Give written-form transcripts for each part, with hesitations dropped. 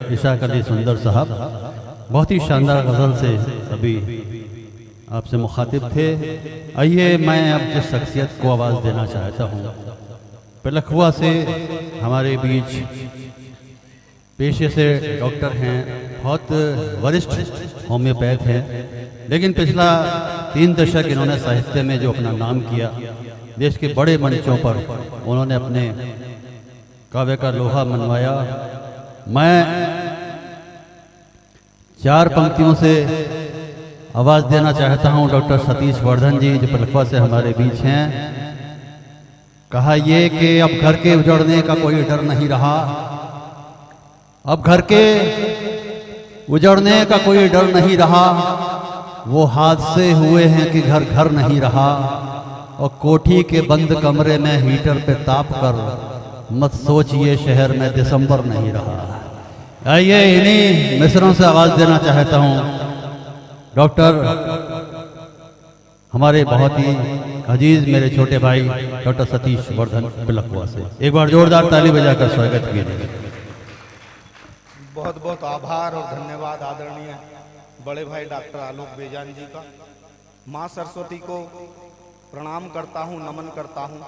इशाक अली सुंदर साहब बहुत ही शानदार गज़ल से सभी आपसे मुखातिब थे। आइए मैं अब जिस शख्सियत को आवाज़ देना चाहता हूँ, पिलखुआ से हमारे बीच पेशे से डॉक्टर हैं, बहुत वरिष्ठ होम्योपैथ हैं, लेकिन पिछला 3 दशक इन्होंने साहित्य में जो अपना नाम किया, देश के बड़े मंचों पर उन्होंने अपने काव्य का लोहा मनवाया। मैं 4 पंक्तियों से आवाज़ देना चाहता हूं डॉक्टर सतीश वर्धन जी, जो पिलखुआ से हमारे बीच हैं। कहा ये कि अब घर के उजड़ने का कोई डर नहीं रहा, अब घर के उजड़ने का कोई डर नहीं रहा, वो हादसे हुए हैं कि घर घर नहीं रहा, और कोठी के बंद कमरे में हीटर पे ताप कर मत सोचिए शहर में दिसंबर नहीं रहा। आइए इन्हीं मिसरों से आवाज़ देना चाहता हूँ डॉक्टर हमारे बहुत ही अजीज मेरे छोटे भाई डॉक्टर सतीश वर्धन पिलखुआ से। एक बार जोरदार ताली बजाकर स्वागत कीजिए। बहुत बहुत आभार और धन्यवाद आदरणीय बड़े भाई डॉक्टर आलोक बेजान जी का। माँ सरस्वती को प्रणाम करता हूँ, नमन करता हूँ।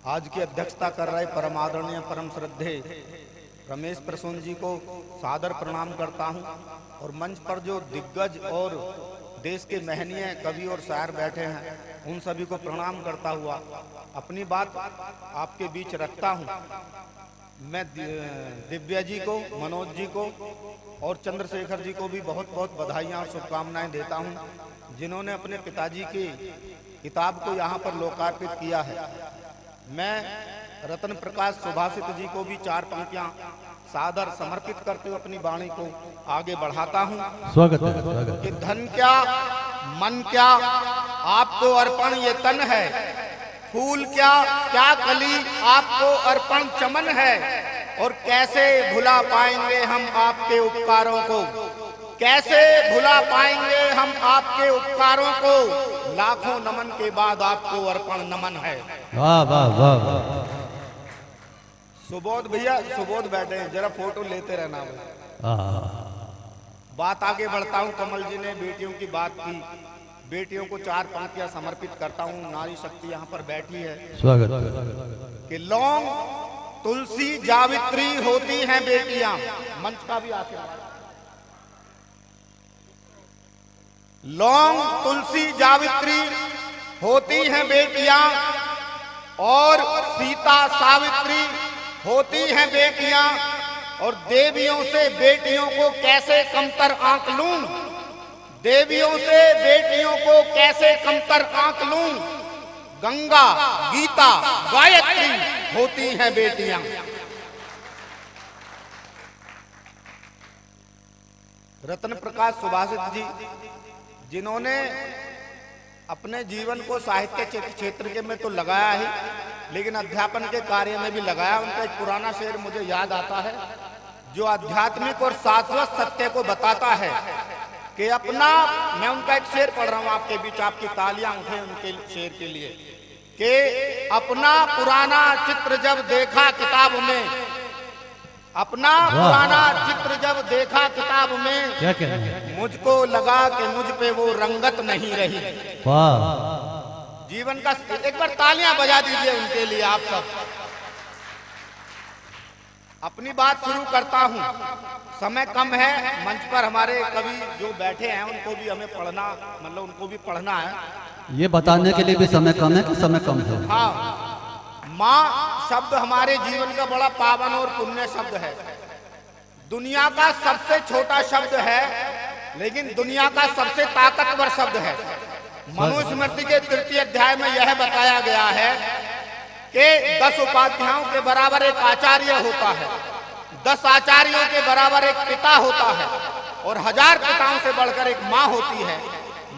आज की अध्यक्षता कर रहे परम आदरणीय परम श्रद्धे रमेश प्रसून जी को सादर प्रणाम करता हूँ, और मंच पर जो दिग्गज और देश के महनीय कवि और शायर बैठे हैं उन सभी को प्रणाम करता हुआ अपनी बात आपके बीच रखता हूँ। मैं दिव्या जी को, मनोज जी को और चंद्रशेखर जी को भी बहुत बहुत बधाइयाँ और शुभकामनाएं देता हूँ, जिन्होंने अपने पिताजी की किताब को यहाँ पर लोकार्पित किया है। मैं रत्न प्रकाश सुभाषित जी को भी 4 पंक्तियाँ सादर समर्पित करते हुए अपनी वाणी को आगे बढ़ाता हूँ। स्वागत है, स्वागत कि धन क्या मन क्या आपको अर्पण ये तन है, फूल क्या क्या कली आपको अर्पण चमन है, और कैसे भुला पाएंगे हम आपके उपकारों को, कैसे भुला पाएंगे हम आपके उपकारों को, लाखों नमन के बाद आपको अर्पण नमन है। वाह वाह वाह वाह। सुबोध भैया, सुबोध बैठे हैं, जरा फोटो लेते रहना। बात आगे बढ़ता हूँ। कमल जी ने बेटियों की बात की, बेटियों को 4 पंक्तियां समर्पित करता हूँ। नारी शक्ति यहाँ पर बैठी है, स्वागत कि लौंग तुलसी जावित्री होती हैं बेटियां। मंच का भी आशीर्वाद। लौंग तुलसी जावित्री होती हैं बेटियां, और सीता सावित्री होती हैं बेटियां, और देवियों से बेटियों को कैसे कमतर आंक लूं, देवियों से बेटियों को कैसे कमतर आंक लूं, गंगा गीता गायत्री होती हैं बेटियां। रत्न प्रकाश सुभाषित जी, जिन्होंने अपने जीवन को साहित्य क्षेत्र के में तो लगाया ही, लेकिन अध्यापन के कार्य में भी लगाया। उनका एक पुराना शेर मुझे याद आता है, जो आध्यात्मिक और शाश्वत सत्य को बताता है कि अपना, मैं उनका एक शेर पढ़ रहा हूं आपके बीच, आपकी तालियां उठे उनके शेर के लिए, कि अपना पुराना चित्र जब देखा किताब में, अपना पुराना चित्र जब देखा किताब में, क्या कह रहे हैं? मुझको लगा कि मुझ पे वो रंगत नहीं रही। वाह। जीवन का एक बार तालियां बजा दीजिए उनके लिए आप सब। अपनी बात शुरू करता हूं, समय कम है। मंच पर हमारे कवि जो बैठे हैं उनको भी हमें पढ़ना, मतलब उनको भी पढ़ना है। ये बताने के लिए भी समय कम है कि समय कम है? हाँ, माँ शब्द हमारे जीवन का बड़ा पावन और पुण्य शब्द है। दुनिया का सबसे छोटा शब्द है, लेकिन दुनिया का सबसे ताकतवर शब्द है। मनुस्मृति के 3 अध्याय में यह बताया गया है कि 10 उपाध्यायों के बराबर एक आचार्य होता है, 10 आचार्यों के बराबर एक पिता होता है, और 1000 पिताओं से बढ़कर एक माँ होती है।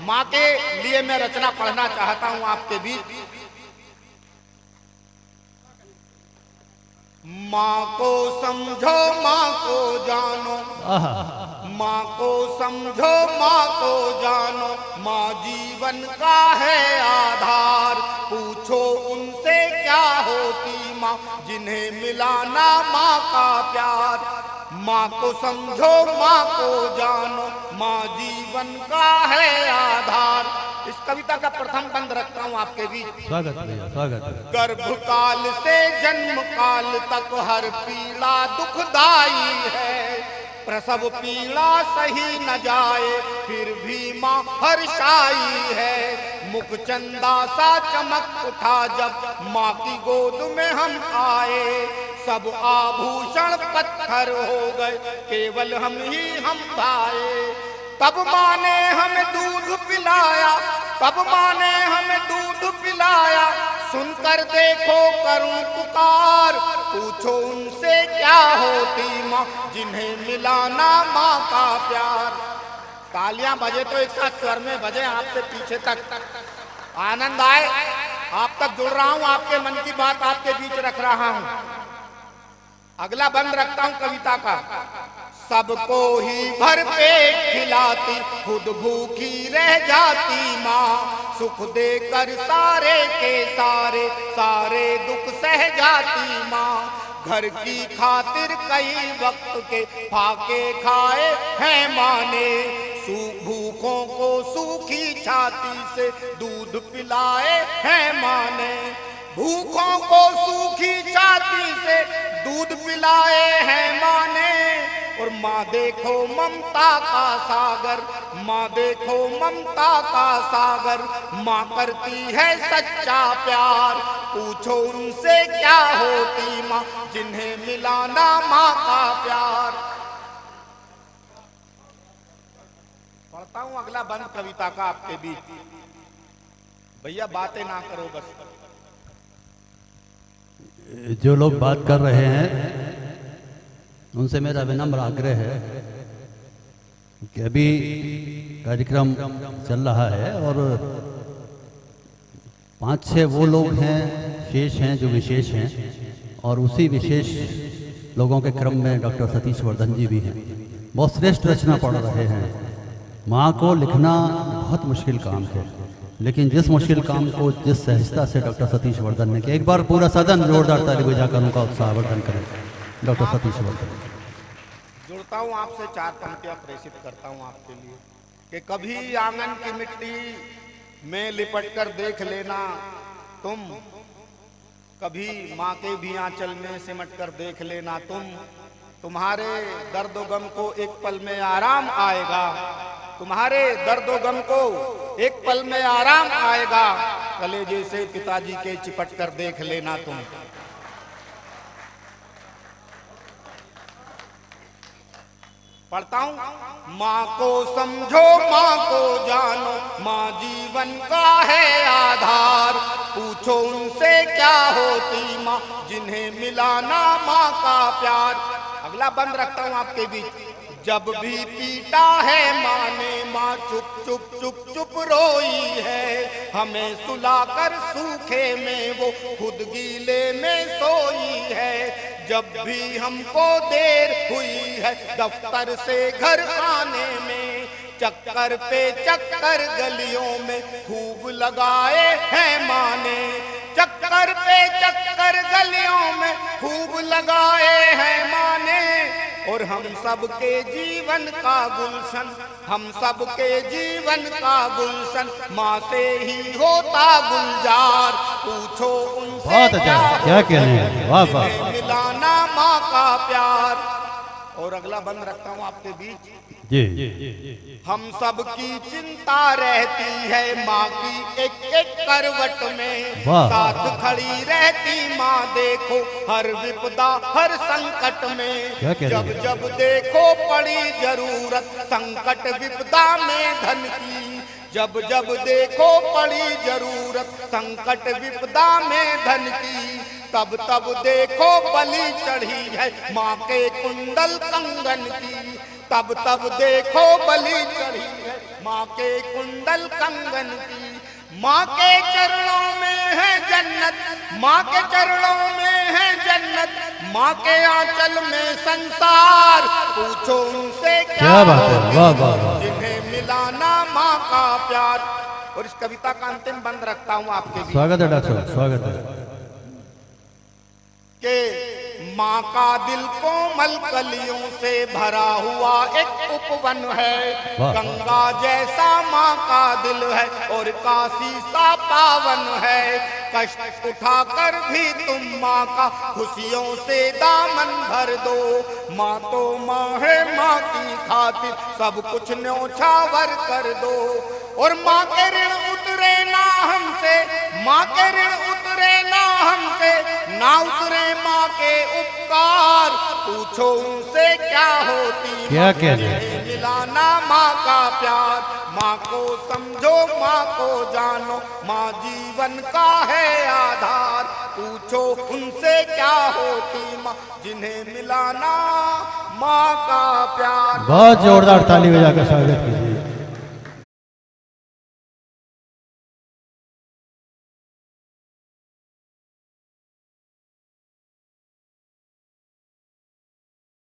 माँ के लिए मैं रचना पढ़ना चाहता हूं आपके बीच। माँ को समझो, माँ को जानो, माँ को समझो, माँ को जानो, माँ जीवन का है आधार। पूछो उनसे क्या होती माँ, जिन्हें मिलाना माँ का प्यार। माँ को समझो माँ को जानो, माँ जीवन का है आधार। इस कविता का प्रथम बंद रखता हूँ आपके बीच। स्वागत भैया, स्वागत। गर्भकाल से जन्म काल तक हर पीड़ा दुखदाई है, प्रसव पीड़ा सही न जाए फिर भी माँ हर्षाई है। मुख चंदा सा चमक उठा जब माँ की गोद में हम आए, सब आभूषण पत्थर हो गए केवल हम ही हम भाए। तब माँ ने हमें दूध पिलाया, तब माँ ने हमें दूध पिलाया, सुनकर देखो करूं पुकार, पूछो उनसे क्या होती माँ जिन्हें मिला ना माँ का प्यार। तालियां बजे तो एक साथ स्वर में बजे, आपसे पीछे तक आनंद आए। आप तक जुड़ रहा हूं, आपके मन की बात आपके बीच रख रहा हूं। अगला बंद रखता हूं कविता का। सबको ही भरपेट खिलाती खुद भूखी रह जाती माँ, सुख देकर सारे के सारे सारे दुख सह जाती माँ। घर की खातिर कई वक्त के फाके खाए हैं माँ ने, भूखों को सूखी छाती से दूध पिलाए हैं माँ ने। भूखों को सूखी छाती से दूध पिलाए हैं माँ ने। और माँ देखो ममता का सागर, माँ देखो ममता का सागर, माँ करती है सच्चा प्यार, पूछो उनसे क्या होती माँ जिन्हें मिला ना माँ का प्यार। पढ़ता हूँ अगला बंद कविता का आपके बीच। भैया बातें ना करो बस। जो लोग बात कर रहे हैं उनसे मेरा विनम्र आग्रह है कि अभी कार्यक्रम चल रहा है और 5-6 वो लोग हैं शेष हैं जो विशेष हैं, और उसी विशेष लोगों के क्रम में डॉक्टर सतीश वर्धन जी भी हैं। बहुत श्रेष्ठ रचना पढ़ रहे हैं। माँ को लिखना बहुत मुश्किल काम है, लेकिन जिस मुश्किल काम को जिस सहजता से डॉक्टर सतीश वर्धन ने किया, एक बार पूरा सदन जोरदार ताली बजाकर उनका उत्साहवर्धन करें। डॉक्टर सतीश वर्धन। जुड़ता हूँ आपसे 4 पंक्तियां प्रेषित करता हूँ आपके लिए कि कभी आंगन की मिट्टी में लिपट कर देख लेना तुम, कभी माँ के भी आंचल में सिमट कर देख लेना तुम। तुम्हारे दर्द गम को एक पल में आराम आएगा, तुम्हारे दर्द गम को एक पल में आराम आएगा, कलेजे से पिताजी के चिपट कर देख लेना तुम। पढ़ता हूं। माँ को समझो माँ को जानो, माँ जीवन का है आधार, पूछो उनसे क्या होती माँ जिन्हें मिला ना माँ का प्यार। अगला बंद रखता हूं आपके बीच। जब भी पीटा है माँ ने माँ चुप चुप चुप चुप रोई है, हमें सुलाकर सूखे में वो खुद गीले में सोई है। जब भी हमको देर हुई है दफ्तर से घर आने में, चक्कर पे चक्कर गलियों में खूब लगाए हैं माँ ने। चक्कर पे चक्कर गलियों में खूब लगाए हैं माँ ने। और हम सबके जीवन का गुलशन, हम सबके जीवन का गुलशन माँ से ही होता गुलजार, पूछो उनसे बहुत अच्छा, क्या कहने हैं, वाह वाह। मिलाना माँ का प्यार। और अगला बंद रखता हूँ आपके बीच जी। हम सबकी चिंता रहती है माँ की एक एक करवट में, साथ खड़ी रहती माँ देखो हर विपदा हर संकट में। जब जब देखो पड़ी जरूरत संकट विपदा में धन की, जब जब देखो पड़ी जरूरत संकट विपदा में धन की, तब तब देखो बलि चढ़ी है माँ के कुंडल कंगन की। तब तब देखो बलि चढ़ी है माँ के कुंडल कंगन की। माँ के चरणों में है जन्नत, माँ के चरणों में है जन्नत, माँ के आंचल में संसार, पूछो उनसे क्या बात है, वाह वाह वाह। जिन्हें मिलाना माँ का प्यार। और इस कविता का अंतिम बंद रखता हूँ आपके बीच। स्वागत है डॉक्टर साहब, स्वागत है। कि माँ का दिल कोमल कलियों से भरा हुआ एक उपवन है। वाह। गंगा जैसा माँ का दिल है और काशी सा पावन है। कष्ट उठाकर भी तुम माँ का खुशियों से दामन भर दो। माँ तो माँ है, माँ की खातिर सब कुछ न्योछावर कर दो। और माँ के ऋण उतरे ना हमसे, माँ के ऋण उतरे ना हमसे, ना उतरे माँ के उपकार। पूछो उनसे क्या होती क्या कह रहे जिन्हें मिलाना माँ का प्यार। माँ को समझो, माँ को जानो, माँ जीवन का है आधार। पूछो उनसे क्या होती माँ जिन्हें मिलाना माँ का प्यार। बहुत जोरदार ताली बजा कर स्वागत कीजिए।